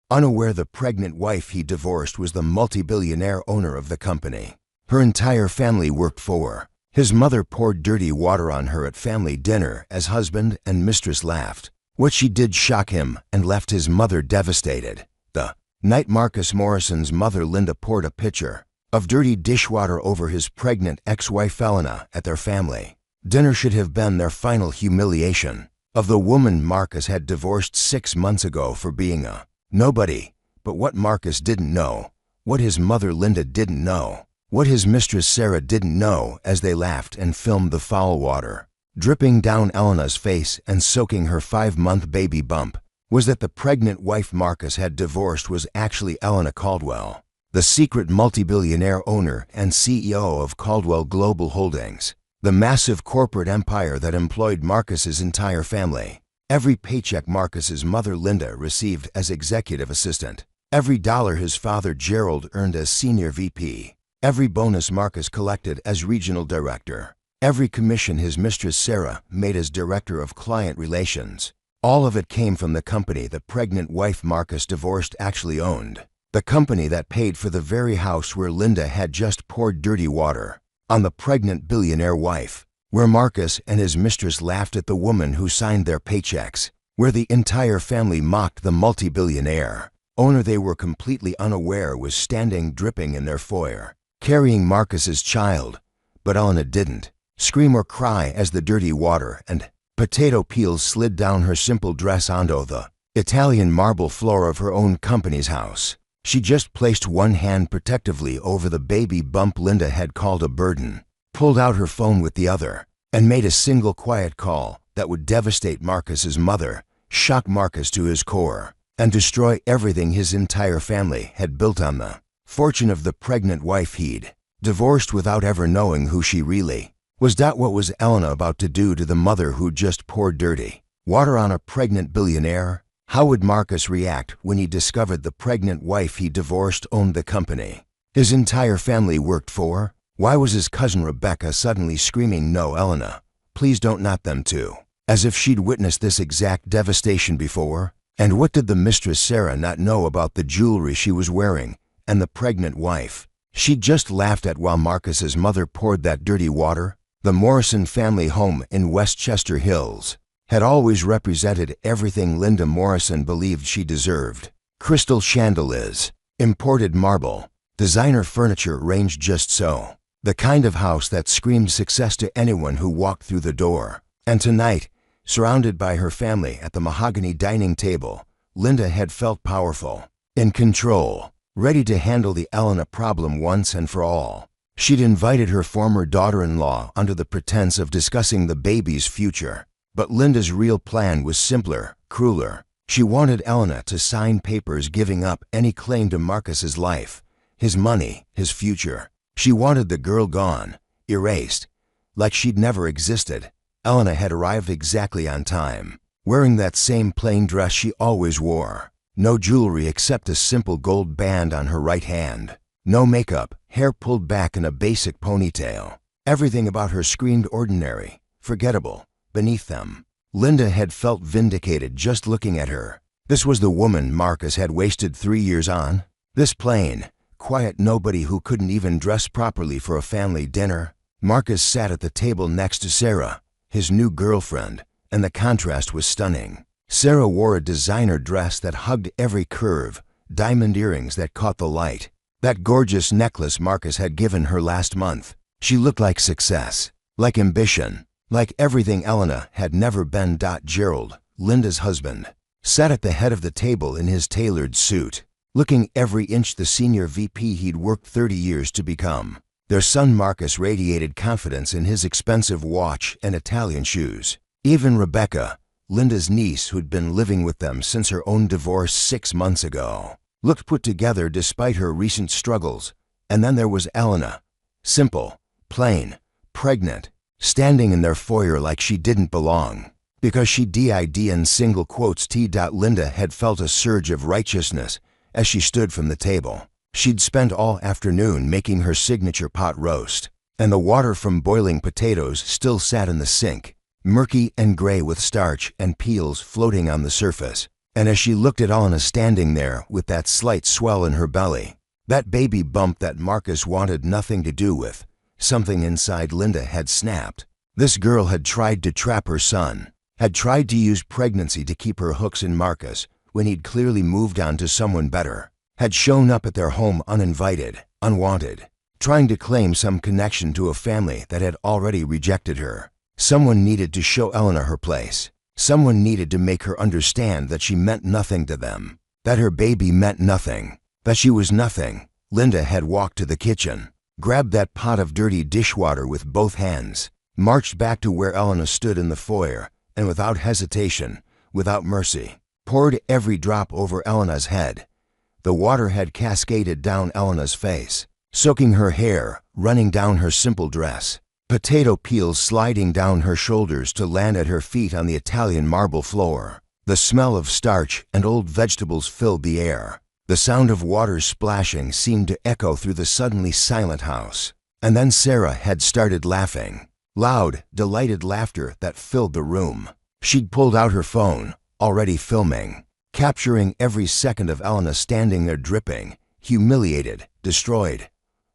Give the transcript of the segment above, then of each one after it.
unaware the pregnant wife he divorced was the multi-billionaire owner of the company her entire family worked for. His mother poured dirty water on her at family dinner as husband and mistress laughed. What she did shocked him and left his mother devastated. The night Marcus Morrison's mother Linda poured a pitcher of dirty dishwater over his pregnant ex-wife Elena at their family dinner should have been their final humiliation of the woman Marcus had divorced 6 months ago for being a nobody. But what Marcus didn't know, what his mother Linda didn't know, what his mistress Sarah didn't know as they laughed and filmed the foul water dripping down Elena's face and soaking her 5-month baby bump, was that the pregnant wife Marcus had divorced was actually Elena Caldwell, the secret multi-billionaire owner and CEO of Caldwell Global Holdings, the massive corporate empire that employed Marcus's entire family. Every paycheck Marcus's mother Linda received as executive assistant, every dollar his father Gerald earned as senior VP, every bonus Marcus collected as regional director, every commission his mistress Sarah made as director of client relations, all of it came from the company the pregnant wife Marcus divorced actually owned, the company that paid for the very house where Linda had just poured dirty water on the pregnant billionaire wife, where Marcus and his mistress laughed at the woman who signed their paychecks, where the entire family mocked the multi-billionaire owner they were completely unaware was standing dripping in their foyer, carrying Marcus's child. But Elena didn't scream or cry as the dirty water and potato peels slid down her simple dress onto the Italian marble floor of her own company's house. She just placed one hand protectively over the baby bump Linda had called a burden, pulled out her phone with the other, and made a single quiet call that would devastate Marcus's mother, shock Marcus to his core, and destroy everything his entire family had built on the fortune of the pregnant wife he'd divorced without ever knowing who she really was. What was Elena about to do to the mother who just poured dirty water on a pregnant billionaire? How would Marcus react when he discovered the pregnant wife he divorced owned the company his entire family worked for? Why was his cousin Rebecca suddenly screaming, "No, Elena, please don't, not them too," as if she'd witnessed this exact devastation before? And what did the mistress Sarah not know about the jewelry she was wearing and the pregnant wife she'd just laughed at while Marcus's mother poured that dirty water? The Morrison family home in Westchester Hills had always represented everything Linda Morrison believed she deserved. Crystal chandeliers, imported marble, designer furniture arranged just so. The kind of house that screamed success to anyone who walked through the door. And tonight, surrounded by her family at the mahogany dining table, Linda had felt powerful, in control, ready to handle the Elena problem once and for all. She'd invited her former daughter-in-law under the pretense of discussing the baby's future. But Linda's real plan was simpler, crueler. She wanted Elena to sign papers giving up any claim to Marcus's life, his money, his future. She wanted the girl gone, erased, like she'd never existed. Elena had arrived exactly on time, wearing that same plain dress she always wore. No jewelry except a simple gold band on her right hand. No makeup, hair pulled back in a basic ponytail. Everything about her screamed ordinary, forgettable, beneath them. Linda had felt vindicated just looking at her. This was the woman Marcus had wasted 3 years on. This plain, quiet nobody who couldn't even dress properly for a family dinner. Marcus sat at the table next to Sarah, his new girlfriend, and the contrast was stunning. Sarah wore a designer dress that hugged every curve, diamond earrings that caught the light, that gorgeous necklace Marcus had given her last month. She looked like success, like ambition, like everything Elena had never been. Gerald, Linda's husband, sat at the head of the table in his tailored suit, looking every inch the senior VP he'd worked 30 years to become. Their son Marcus radiated confidence in his expensive watch and Italian shoes. Even Rebecca, Linda's niece who'd been living with them since her own divorce 6 months ago, looked put together despite her recent struggles. And then there was Elena, simple, plain, pregnant, standing in their foyer like she didn't belong, because she did in single quotes t. Linda had felt a surge of righteousness as she stood from the table. She'd spent all afternoon making her signature pot roast, and the water from boiling potatoes still sat in the sink, murky and gray with starch and peels floating on the surface. And as she looked at Elena standing there with that slight swell in her belly, that baby bump that Marcus wanted nothing to do with, something inside Linda had snapped. This girl had tried to trap her son, had tried to use pregnancy to keep her hooks in Marcus when he'd clearly moved on to someone better, had shown up at their home uninvited, unwanted, trying to claim some connection to a family that had already rejected her. Someone needed to show Elena her place. Someone needed to make her understand that she meant nothing to them, that her baby meant nothing, that she was nothing. Linda had walked to the kitchen, grabbed that pot of dirty dishwater with both hands, marched back to where Elena stood in the foyer, and without hesitation, without mercy, poured every drop over Elena's head. The water had cascaded down Elena's face, soaking her hair, running down her simple dress, potato peels sliding down her shoulders to land at her feet on the Italian marble floor. The smell of starch and old vegetables filled the air. The sound of water splashing seemed to echo through the suddenly silent house. And then Sarah had started laughing. Loud, delighted laughter that filled the room. She'd pulled out her phone, already filming, capturing every second of Elena standing there dripping, humiliated, destroyed.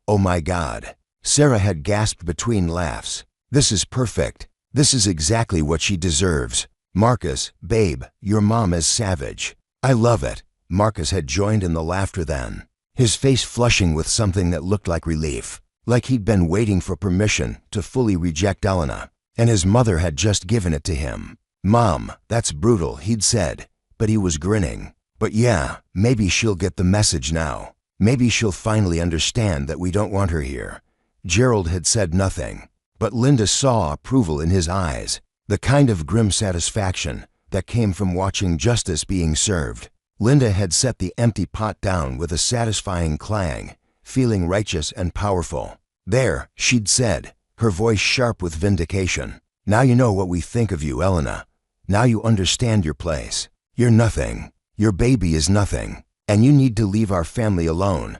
"Oh my God." Sarah had gasped between laughs. "This is perfect. This is exactly what she deserves. Marcus, babe, your mom is savage. I love it." Marcus had joined in the laughter then, his face flushing with something that looked like relief, like he'd been waiting for permission to fully reject Elena, and his mother had just given it to him. "Mom, that's brutal," he'd said, but he was grinning. "But yeah, maybe she'll get the message now. Maybe she'll finally understand that we don't want her here." Gerald had said nothing, but Linda saw approval in his eyes, the kind of grim satisfaction that came from watching justice being served. Linda had set the empty pot down with a satisfying clang, feeling righteous and powerful. "There," she'd said, her voice sharp with vindication. "Now you know what we think of you, Elena. Now you understand your place. You're nothing. Your baby is nothing. And you need to leave our family alone."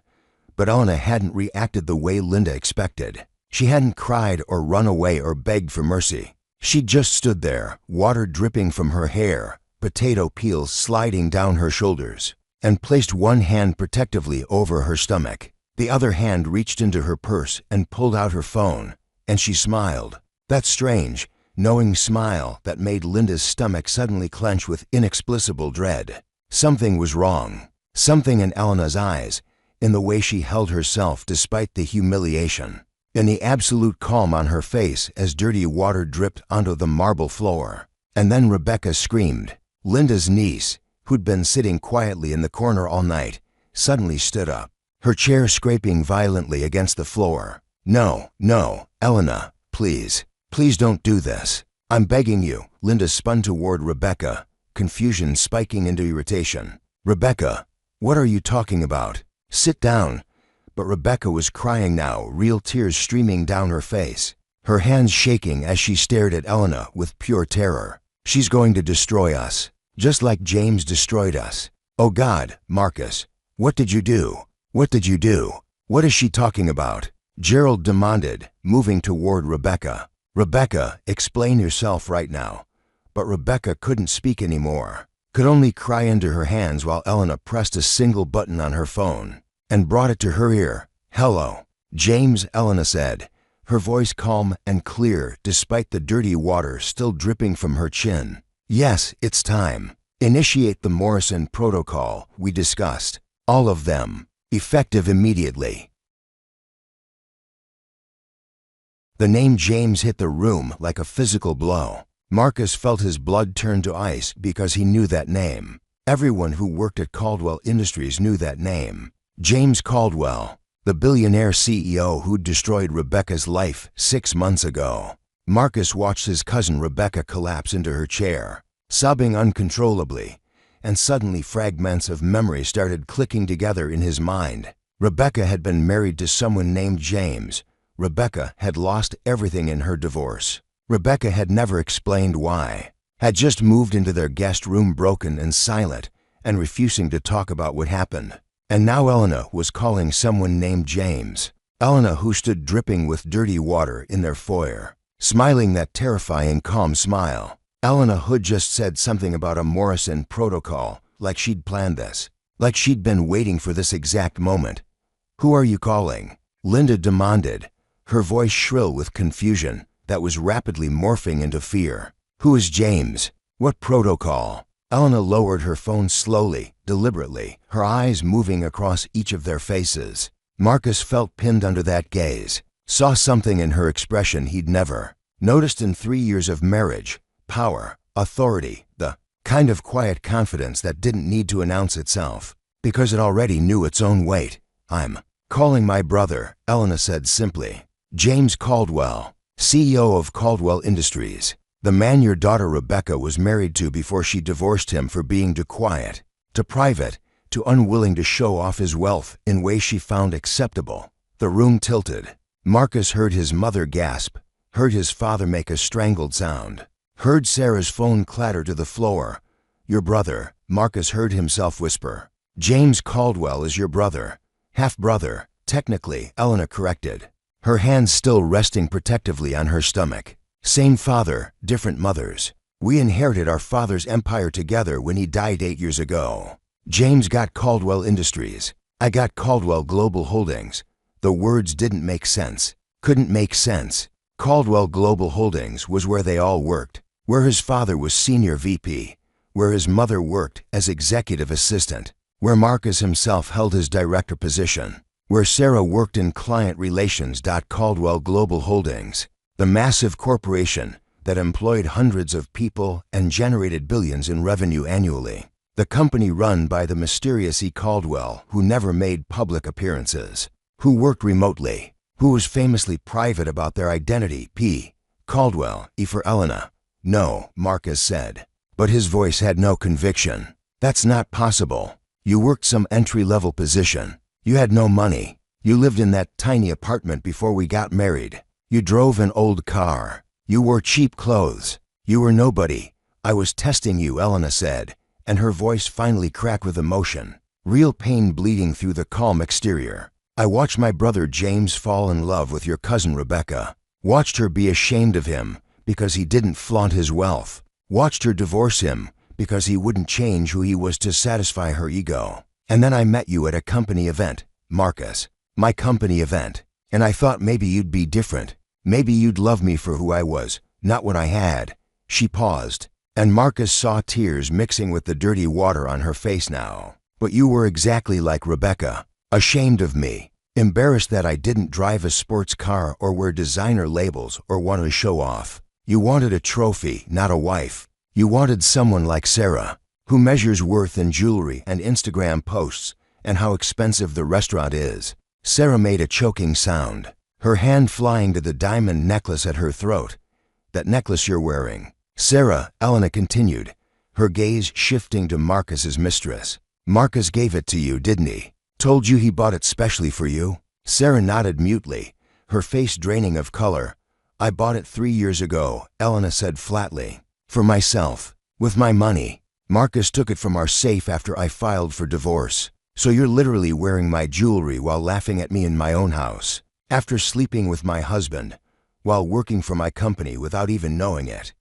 But Elena hadn't reacted the way Linda expected. She hadn't cried or run away or begged for mercy. She just stood there, water dripping from her hair, potato peels sliding down her shoulders, and placed one hand protectively over her stomach. The other hand reached into her purse and pulled out her phone, and she smiled. That strange, knowing smile that made Linda's stomach suddenly clench with inexplicable dread. Something was wrong. Something in Elena's eyes, in the way she held herself despite the humiliation, in the absolute calm on her face as dirty water dripped onto the marble floor. And then Rebecca screamed. Linda's niece, who'd been sitting quietly in the corner all night, suddenly stood up, her chair scraping violently against the floor. "No, no, Elena, please. Please don't do this. I'm begging you." Linda spun toward Rebecca, confusion spiking into irritation. "Rebecca, what are you talking about? Sit down." But Rebecca was crying now, real tears streaming down her face, her hands shaking as she stared at Elena with pure terror. "She's going to destroy us, just like James destroyed us. Oh God, Marcus, what did you do? What did you do? What is she talking about?" Gerald demanded, moving toward Rebecca. "Rebecca, explain yourself right now." But Rebecca couldn't speak anymore, could only cry into her hands while Elena pressed a single button on her phone and brought it to her ear. "Hello, James," Elena said, her voice calm and clear despite the dirty water still dripping from her chin. "Yes, it's time. Initiate the Morrison protocol we discussed. All of them. Effective immediately." The name James hit the room like a physical blow. Marcus felt his blood turn to ice because he knew that name. Everyone who worked at Caldwell Industries knew that name. James Caldwell, the billionaire CEO who'd destroyed Rebecca's life 6 months ago. Marcus watched his cousin Rebecca collapse into her chair, sobbing uncontrollably, and suddenly fragments of memory started clicking together in his mind. Rebecca had been married to someone named James. Rebecca had lost everything in her divorce. Rebecca had never explained why, had just moved into their guest room broken and silent and refusing to talk about what happened. And now Elena was calling someone named James. Elena, who stood dripping with dirty water in their foyer, smiling that terrifying calm smile. Elena, who'd just said something about a Morrison protocol, like she'd planned this, like she'd been waiting for this exact moment. "Who are you calling?" Linda demanded, her voice shrill with confusion that was rapidly morphing into fear. "Who is James? What protocol?" Elena lowered her phone slowly, deliberately, her eyes moving across each of their faces. Marcus felt pinned under that gaze, saw something in her expression he'd never noticed in 3 years of marriage: power, authority, the kind of quiet confidence that didn't need to announce itself, because it already knew its own weight. "I'm calling my brother," Elena said simply. "James Caldwell, CEO of Caldwell Industries. The man your daughter Rebecca was married to before she divorced him for being too quiet, too private, too unwilling to show off his wealth in ways she found acceptable." The room tilted. Marcus heard his mother gasp, heard his father make a strangled sound, heard Sarah's phone clatter to the floor. "Your brother," Marcus heard himself whisper. "James Caldwell is your brother. Half-brother, technically," Elena corrected, her hands still resting protectively on her stomach. "Same father, different mothers. We inherited our father's empire together when he died 8 years ago. James got Caldwell Industries. I got Caldwell Global Holdings." The words didn't make sense, couldn't make sense. Caldwell Global Holdings was where they all worked, where his father was senior VP, where his mother worked as executive assistant, where Marcus himself held his director position, where Sarah worked in client relations. Caldwell Global Holdings, the massive corporation that employed hundreds of people and generated billions in revenue annually. The company run by the mysterious E. Caldwell, who never made public appearances, who worked remotely, who was famously private about their identity. P. Caldwell, E for Elena. "No," Marcus said, but his voice had no conviction. "That's not possible. You worked some entry-level position. You had no money. You lived in that tiny apartment before we got married. You drove an old car. You wore cheap clothes. You were nobody. I was testing you," Elena said, and her voice finally cracked with emotion, real pain bleeding through the calm exterior. "I watched my brother James fall in love with your cousin Rebecca. Watched her be ashamed of him because he didn't flaunt his wealth. Watched her divorce him because he wouldn't change who he was to satisfy her ego. And then I met you at a company event, Marcus, my company event, and I thought maybe you'd be different. Maybe you'd love me for who I was, not what I had." She paused, and Marcus saw tears mixing with the dirty water on her face now. "But you were exactly like Rebecca, ashamed of me, embarrassed that I didn't drive a sports car or wear designer labels or want to show off. You wanted a trophy, not a wife. You wanted someone like Sarah, who measures worth in jewelry and Instagram posts and how expensive the restaurant is." Sarah made a choking sound, her hand flying to the diamond necklace at her throat. "That necklace you're wearing." "Sarah," Elena continued, her gaze shifting to Marcus's mistress. "Marcus gave it to you, didn't he? Told you he bought it specially for you?" Sarah nodded mutely, her face draining of color. "I bought it 3 years ago," Elena said flatly. "For myself, with my money. Marcus took it from our safe after I filed for divorce. So you're literally wearing my jewelry while laughing at me in my own house, after sleeping with my husband, while working for my company without even knowing it."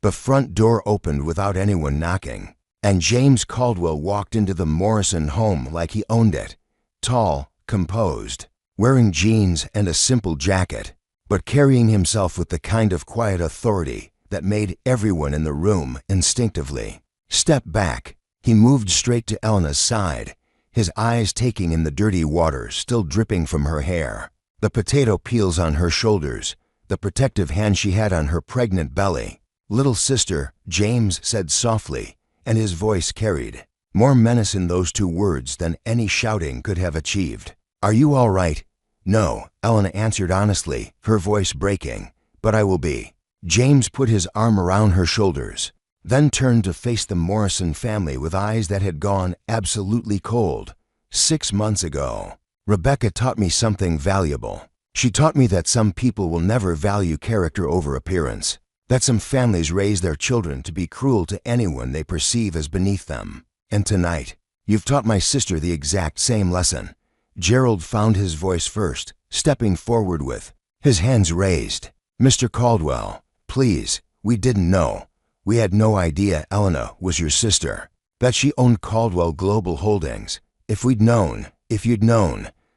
The front door opened without anyone knocking, and James Caldwell walked into the Morrison home like he owned it, tall, composed, wearing jeans and a simple jacket, but carrying himself with the kind of quiet authority that made everyone in the room instinctively step back. He moved straight to Elena's side, his eyes taking in the dirty water still dripping from her hair, the potato peels on her shoulders, the protective hand she had on her pregnant belly. "Little sister," James said softly, and his voice carried more menace in those 2 words than any shouting could have achieved. "Are you all right?" "No," Elena answered honestly, her voice breaking, "but I will be." James put his arm around her shoulders, then turned to face the Morrison family with eyes that had gone absolutely cold. 6 months ago, Rebecca taught me something valuable. She taught me that some people will never value character over appearance, that some families raise their children to be cruel to anyone they perceive as beneath them. And tonight, you've taught my sister the exact same lesson." Gerald found his voice first, stepping forward with his hands raised. "Mr. Caldwell, please, we didn't know. We had no idea Elena was your sister, that she owned Caldwell Global Holdings. If you'd known,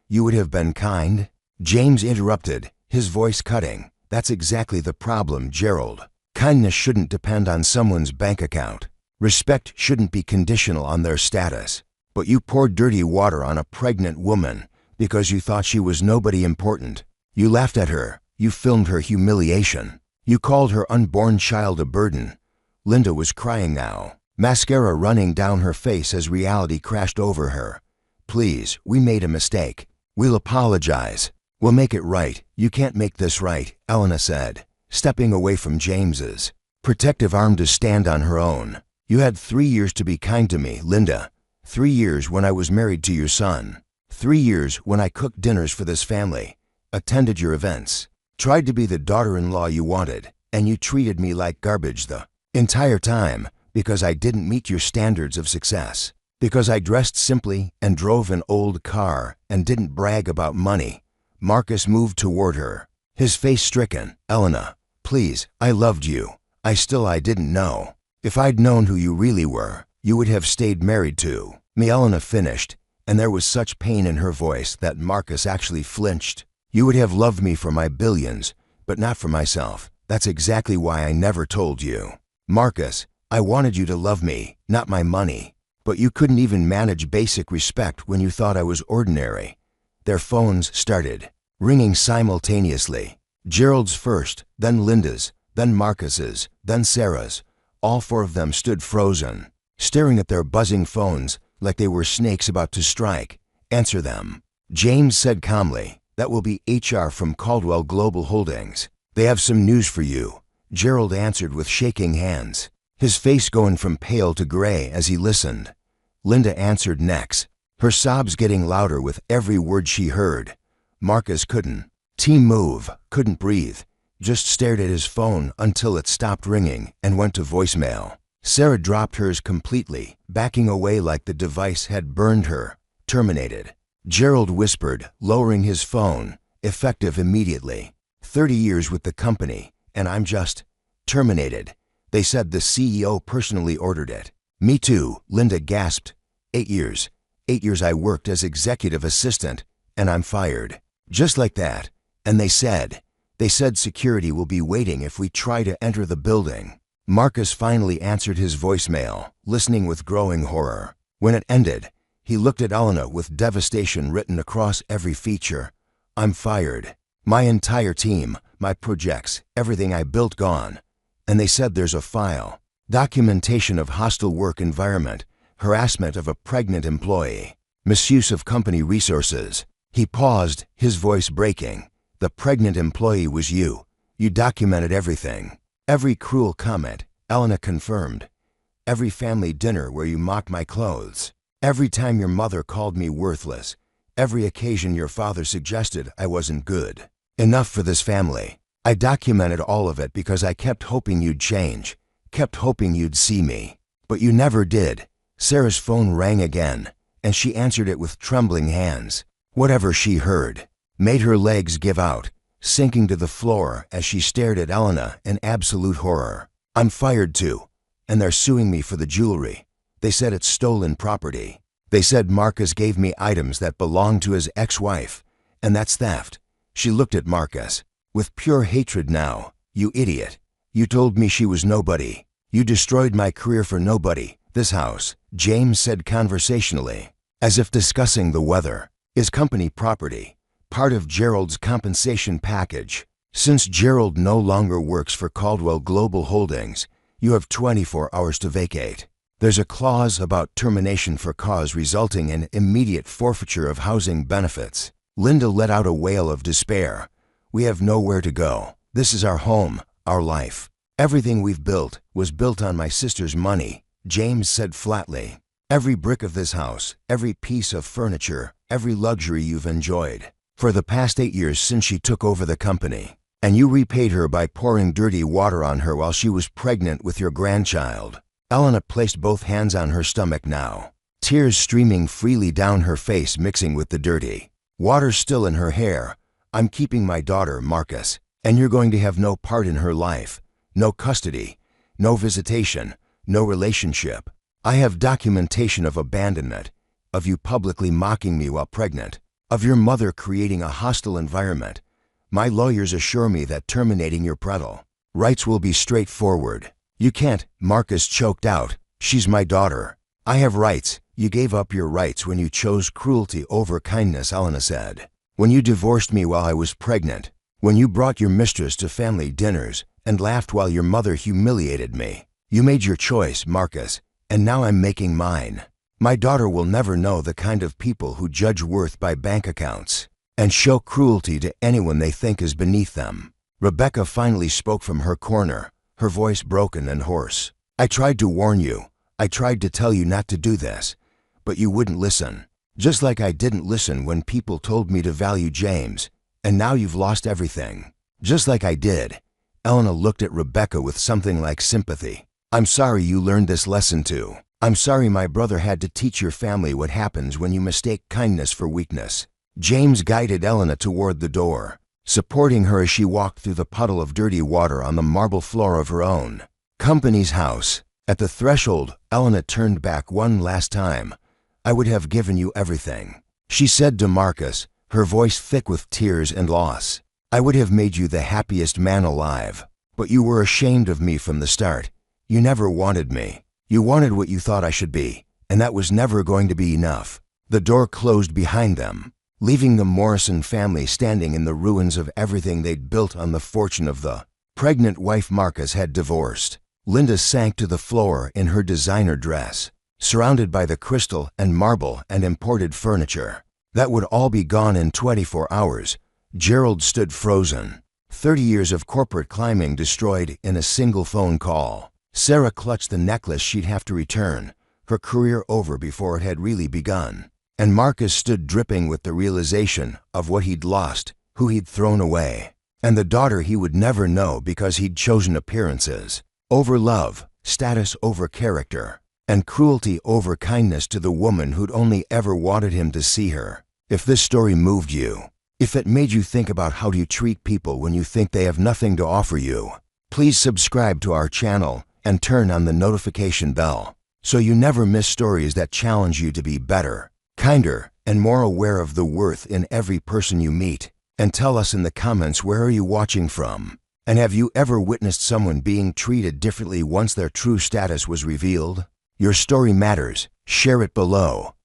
you would have been kind." James interrupted, his voice cutting. "That's exactly the problem, Gerald. Kindness shouldn't depend on someone's bank account. Respect shouldn't be conditional on their status. But you poured dirty water on a pregnant woman because you thought she was nobody important. You laughed at her. You filmed her humiliation. You called her unborn child a burden." Linda was crying now, mascara running down her face as reality crashed over her. "Please, we made a mistake. We'll apologize. We'll make it right. You can't make this right," Elena said, stepping away from James's protective arm to stand on her own. "You had 3 years to be kind to me, Linda. 3 years when I was married to your son. 3 years when I cooked dinners for this family, attended your events, tried to be the daughter-in-law you wanted, and you treated me like garbage the entire time because I didn't meet your standards of success, because I dressed simply and drove an old car and didn't brag about money." Marcus moved toward her, his face stricken. "Elena, please, I loved you. I didn't know. If I'd known who you really were, you would have stayed married to me," Elena finished, and there was such pain in her voice that Marcus actually flinched. "You would have loved me for my billions, but not for myself. That's exactly why I never told you. Marcus, I wanted you to love me, not my money. But you couldn't even manage basic respect when you thought I was ordinary." Their phones started ringing simultaneously. Gerald's first, then Linda's, then Marcus's, then Sarah's. All 4 of them stood frozen, staring at their buzzing phones like they were snakes about to strike. "Answer them," James said calmly. "That will be HR from Caldwell Global Holdings. They have some news for you." Gerald answered with shaking hands, his face going from pale to gray as he listened. Linda answered next, her sobs getting louder with every word she heard. Marcus couldn't move, couldn't breathe, just stared at his phone until it stopped ringing and went to voicemail. Sarah dropped hers completely, backing away like the device had burned her. "Terminated," Gerald whispered, lowering his phone, effective immediately. 30 years with the company, and I'm just terminated. They said the CEO personally ordered it." "Me too," Linda gasped. 8 years. 8 years I worked as executive assistant, and I'm fired. Just like that. And they said security will be waiting if we try to enter the building." Marcus finally answered his voicemail, listening with growing horror. When it ended, he looked at Elena with devastation written across every feature. "I'm fired. My entire team, my projects, everything I built gone. And they said there's a file. Documentation of hostile work environment, harassment of a pregnant employee, misuse of company resources." He paused, his voice breaking. "The pregnant employee was you. You documented everything. Every cruel comment," Elena confirmed. "Every family dinner where you mocked my clothes. Every time your mother called me worthless. Every occasion your father suggested I wasn't good enough for this family. I documented all of it because I kept hoping you'd change, kept hoping you'd see me. But you never did." Sarah's phone rang again, and she answered it with trembling hands. Whatever she heard made her legs give out, sinking to the floor as she stared at Elena in absolute horror. "I'm fired too, and they're suing me for the jewelry. They said it's stolen property. They said Marcus gave me items that belonged to his ex-wife, and that's theft." She looked at Marcus with pure hatred now. "You idiot. You told me she was nobody. You destroyed my career for nobody. This house," James said conversationally, as if discussing the weather, "is company property, part of Gerald's compensation package. Since Gerald no longer works for Caldwell Global Holdings, you have 24 hours to vacate. There's a clause about termination for cause resulting in immediate forfeiture of housing benefits." Linda let out a wail of despair. "We have nowhere to go. This is our home, our life. Everything we've built was built on my sister's money," James said flatly. "Every brick of this house, every piece of furniture, every luxury you've enjoyed for the past 8 years since she took over the company. And you repaid her by pouring dirty water on her while she was pregnant with your grandchild." Elena placed both hands on her stomach now, tears streaming freely down her face mixing with the dirty water still in her hair. "I'm keeping my daughter, Marcus, and you're going to have no part in her life, no custody, no visitation, no relationship. I have documentation of abandonment, of you publicly mocking me while pregnant, of your mother creating a hostile environment. My lawyers assure me that terminating your parental rights will be straightforward. You can't, Marcus choked out. She's my daughter. I have rights. You gave up your rights when you chose cruelty over kindness, Elena said. When you divorced me while I was pregnant. When you brought your mistress to family dinners and laughed while your mother humiliated me. You made your choice, Marcus, and now I'm making mine. My daughter will never know the kind of people who judge worth by bank accounts and show cruelty to anyone they think is beneath them. Rebecca finally spoke from her corner, her voice broken and hoarse. I tried to warn you. I tried to tell you not to do this, but you wouldn't listen. Just like I didn't listen when people told me to value James, and now you've lost everything. Just like I did. Elena looked at Rebecca with something like sympathy. I'm sorry you learned this lesson too. I'm sorry my brother had to teach your family what happens when you mistake kindness for weakness. James guided Elena toward the door, supporting her as she walked through the puddle of dirty water on the marble floor of her own company's house. At the threshold, Elena turned back one last time. I would have given you everything, she said to Marcus, her voice thick with tears and loss. I would have made you the happiest man alive, but you were ashamed of me from the start. You never wanted me. You wanted what you thought I should be, and that was never going to be enough. The door closed behind them, leaving the Morrison family standing in the ruins of everything they'd built on the fortune of the pregnant wife Marcus had divorced. Linda sank to the floor in her designer dress, surrounded by the crystal and marble and imported furniture. That would all be gone in 24 hours. Gerald stood frozen. 30 years of corporate climbing destroyed in a single phone call. Sarah clutched the necklace she'd have to return, her career over before it had really begun. And Marcus stood dripping with the realization of what he'd lost, who he'd thrown away, and the daughter he would never know because he'd chosen appearances over love, status over character, and cruelty over kindness to the woman who'd only ever wanted him to see her. If this story moved you, if it made you think about how you treat people when you think they have nothing to offer you, please subscribe to our channel and turn on the notification bell so you never miss stories that challenge you to be better, kinder, and more aware of the worth in every person you meet. And tell us in the comments, where are you watching from? And have you ever witnessed someone being treated differently once their true status was revealed? Your story matters. Share it below.